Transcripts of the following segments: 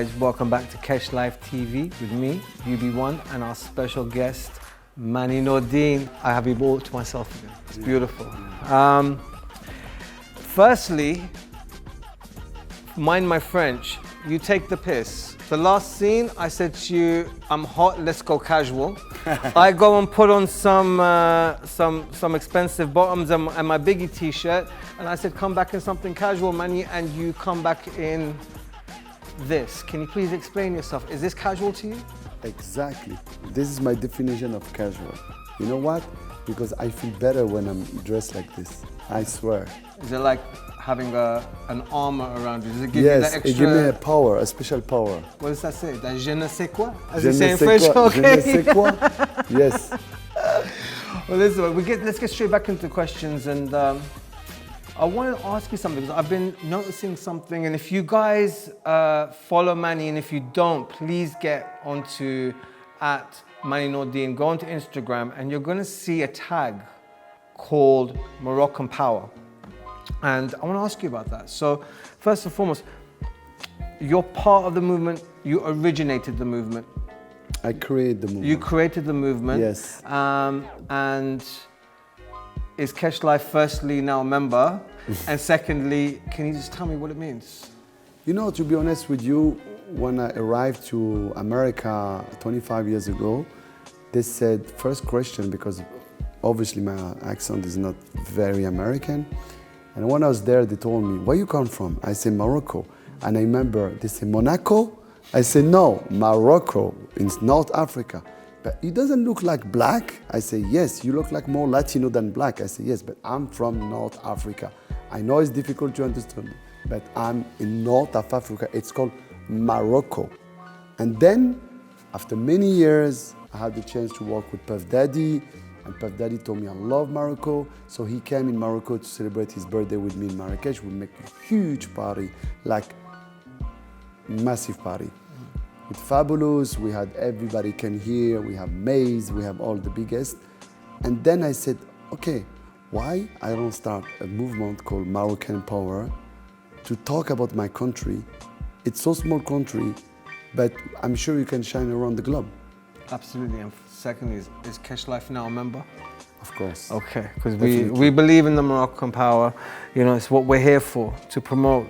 guys, welcome back to KESH Live TV with me, UB1, and our special guest, Manny Nordine. I have you all to myself again. It's beautiful. Firstly, mind my French, you take the piss. The last scene, I said to you, I'm hot, let's go casual. I go and put on some expensive bottoms and my Biggie t-shirt, and I said, come back in something casual, Manny, and you come back in this. Can you please explain yourself? Is this casual to you? Exactly. This is my definition of casual. You know what? Because I feel better when I'm dressed like this. I swear. Is it like having an armor around you? Does it give you that extra? Yes, it gives me a power, a special power. What does that say? That je ne sais quoi? As Je you say ne in sais French, quoi. okay? Je ne sais quoi. Yes. Well, let's get straight back into questions, and I want to ask you something because I've been noticing something, and if you guys follow Manny, and if you don't, please get onto @Manny Nordine, go onto Instagram, and you're going to see a tag called Moroccan Power. And I want to ask you about that. So, first and foremost, you're part of the movement, you originated the movement. I created the movement. You created the movement. Yes. And is KESH Live firstly now a member? And secondly, can you just tell me what it means? You know, to be honest with you, when I arrived to America 25 years ago, they said, first question, because obviously my accent is not very American. And when I was there, they told me, where you come from? I said, Morocco. And I remember they said, Monaco? I said, no, Morocco, in North Africa. But it doesn't look like black. I say, yes, you look like more Latino than black. I say, yes, but I'm from North Africa. I know it's difficult to understand, but I'm in North of Africa. It's called Morocco. And then, after many years, I had the chance to work with Puff Daddy, and Puff Daddy told me I love Morocco. So he came in Morocco to celebrate his birthday with me in Marrakesh. We make a huge party, like massive party. With Fabulous, we had everybody came here, we have Maze, we have all the biggest. And then I said, okay, why I don't start a movement called Moroccan Power to talk about my country. It's so small country, but I'm sure you can shine around the globe. Absolutely. And secondly, is KESH Live now a member? Of course. Okay, because we believe in the Moroccan Power. You know, it's what we're here for, to promote.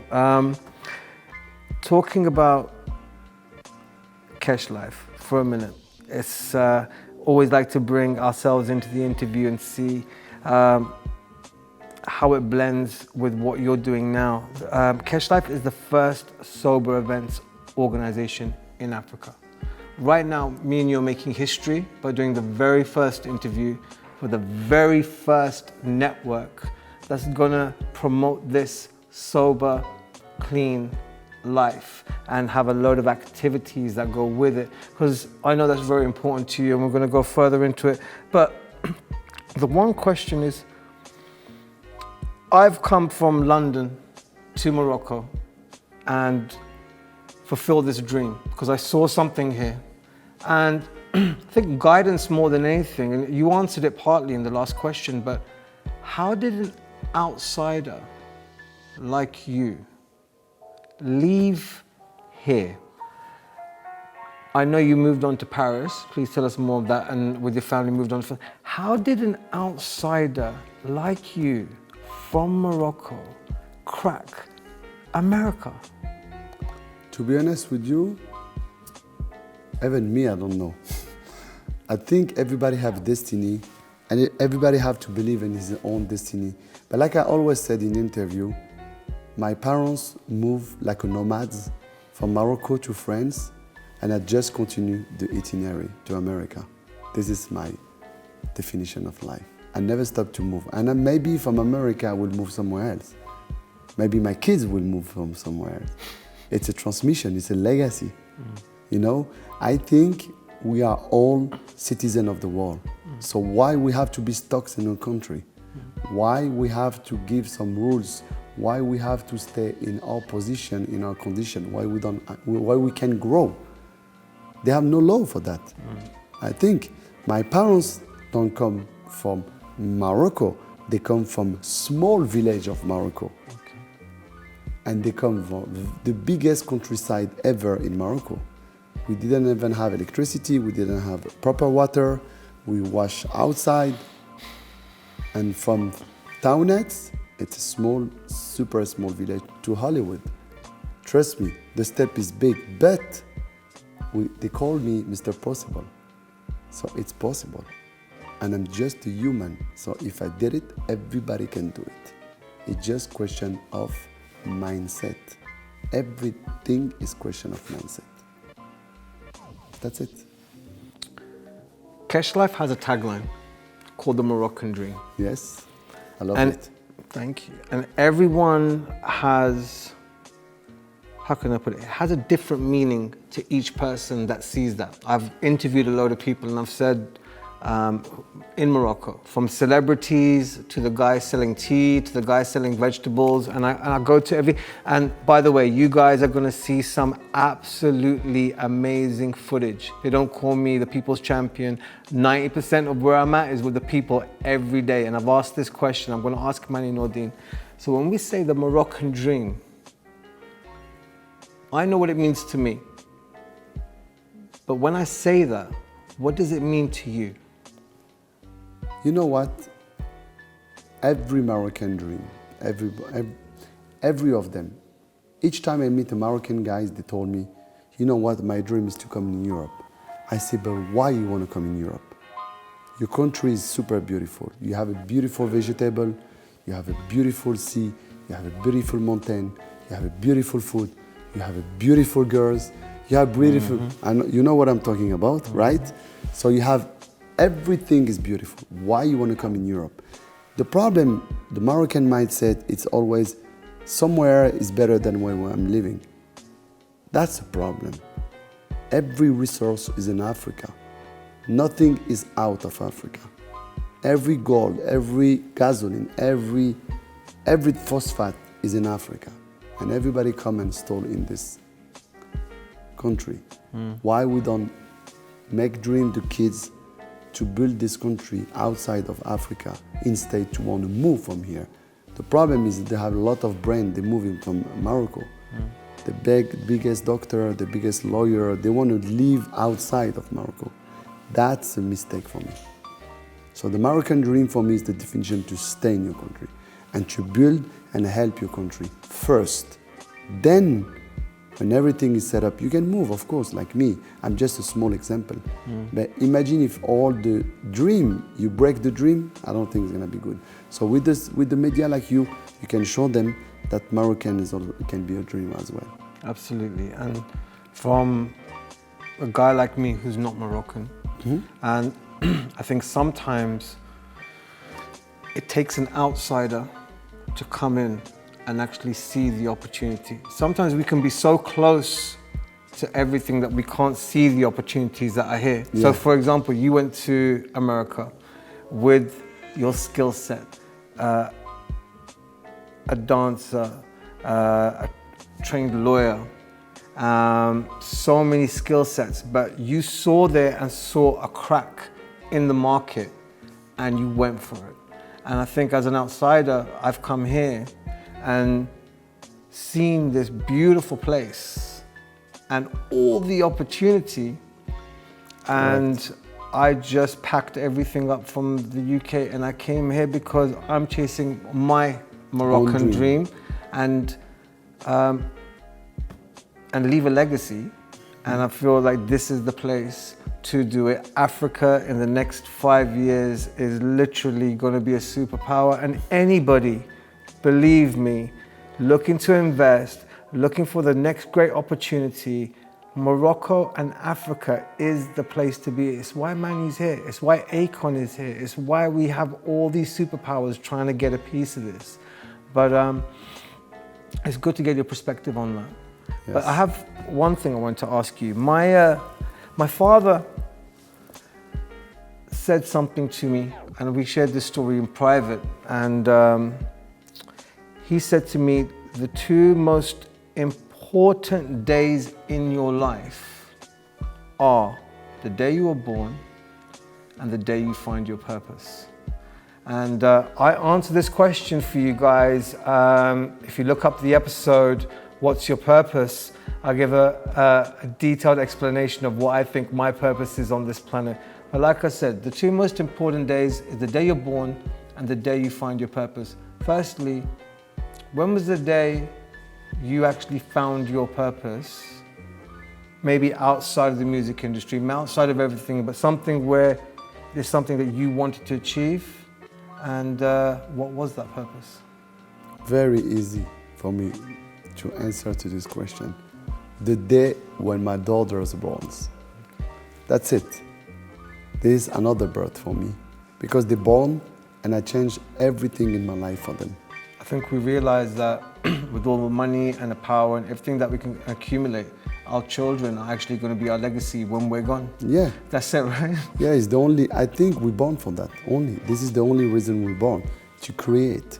Talking about KESH Live for a minute. It's always like to bring ourselves into the interview and see how it blends with what you're doing now. KESH Live is the first sober events organization in Africa. Right now, me and you are making history by doing the very first interview for the very first network that's gonna promote this sober, clean life and have a load of activities that go with it, because I know that's very important to you, and we're going to go further into it. But the one question is, I've come from London to Morocco and fulfilled this dream because I saw something here, and I think guidance more than anything, and you answered it partly in the last question, but how did an outsider like you leave here? I know you moved on to Paris. Please tell us more of that, and with your family moved on. How did an outsider like you from Morocco crack America? To be honest with you, even me, I don't know. I think everybody have destiny, and everybody have to believe in his own destiny. But like I always said in interview, my parents moved like a nomads from Morocco to France, and I just continue the itinerary to America. This is my definition of life. I never stop to move. And maybe from America, I will move somewhere else. Maybe my kids will move from somewhere else. It's a transmission, it's a legacy. You know, I think we are all citizens of the world. So why we have to be stuck in a country? Why we have to give some rules? Why we have to stay in our position, in our condition? Why we can grow? They have no law for that. I think my parents don't come from Morocco. They come from small village of Morocco. and they come from the biggest countryside ever in Morocco. We didn't even have electricity, we didn't have proper water, we wash outside. And from Townets, it's a small, super small village, to Hollywood. Trust me, the step is big, but they call me Mr. Possible. So it's possible. And I'm just a human. So if I did it, everybody can do it. It's just question of mindset. Everything is question of mindset. That's it. KESH Life has a tagline called the Moroccan Dream. Yes, I love And it. thank you. And everyone has, how can I put it? It has a different meaning to each person that sees that. I've interviewed a load of people and I've said, in Morocco, from celebrities to the guy selling tea, to the guy selling vegetables, and I go to every, and by the way, you guys are gonna see some absolutely amazing footage. They don't call me the people's champion. 90% of where I'm at is with the people every day, and I've asked this question, I'm gonna ask Manny Nordine. So when we say the Moroccan Dream, I know what it means to me, but when I say that, what does it mean to you? You know what? Every Moroccan dream, every of them. Each time I meet the Moroccan guys, they told me, you know what, my dream is to come in Europe. I say, but why you want to come in Europe? Your country is super beautiful. You have a beautiful vegetable, you have a beautiful sea, you have a beautiful mountain, you have a beautiful food, you have a beautiful girls, you have beautiful, and you know what I'm talking about, right? So you have, everything is beautiful. Why you want to come in Europe? The problem, the Moroccan mindset, it's always somewhere is better than where I'm living. That's a problem. Every resource is in Africa. Nothing is out of Africa. Every gold, every gasoline, every phosphate is in Africa. And everybody come and stole in this country. Why we don't make dream the kids to build this country outside of Africa instead to want to move from here? The problem is that they have a lot of brain, they're moving from Morocco. The biggest doctor, the biggest lawyer, they want to live outside of Morocco. That's a mistake for me. So the Moroccan dream for me is the definition to stay in your country and to build and help your country first. Then, when everything is set up, you can move, of course, like me. I'm just a small example. But imagine if all the dream, you break the dream, I don't think it's gonna be good. So with the media like you can show them that Moroccan can be a dream as well. Absolutely, and from a guy like me who's not Moroccan, and I think sometimes it takes an outsider to come in and actually see the opportunity. Sometimes we can be so close to everything that we can't see the opportunities that are here. Yeah. So for example, you went to America with your skill set, a dancer, a trained lawyer, so many skill sets, but you saw there and saw a crack in the market and you went for it. And I think as an outsider, I've come here and seen this beautiful place and all the opportunity, and I just packed everything up from the UK and I came here because I'm chasing my Moroccan dream and leave a legacy, and I feel like this is the place to do it. Africa in the next 5 years is literally going to be a superpower, and anybody, believe me, looking to invest, looking for the next great opportunity, Morocco and Africa is the place to be. It's why Manny's here. It's why Akon is here. It's why we have all these superpowers trying to get a piece of this. But it's good to get your perspective on that. Yes. But I have one thing I want to ask you. My father said something to me, and we shared this story in private, and he said to me, the two most important days in your life are the day you were born and the day you find your purpose. And I answer this question for you guys. If you look up the episode, What's Your Purpose? I give a detailed explanation of what I think my purpose is on this planet. But like I said, the two most important days is the day you're born and the day you find your purpose. Firstly, when was the day you actually found your purpose? Maybe outside of the music industry, outside of everything, but something where there's something that you wanted to achieve. And what was that purpose? Very easy for me to answer to this question. The day when my daughter was born. That's it. This is another birth for me because they're born and I changed everything in my life for them. I think we realize that with all the money and the power and everything that we can accumulate, our children are actually going to be our legacy when we're gone. Yeah. That's it, right? Yeah, it's the only, I think we're born for that, only. This is the only reason we're born, to create.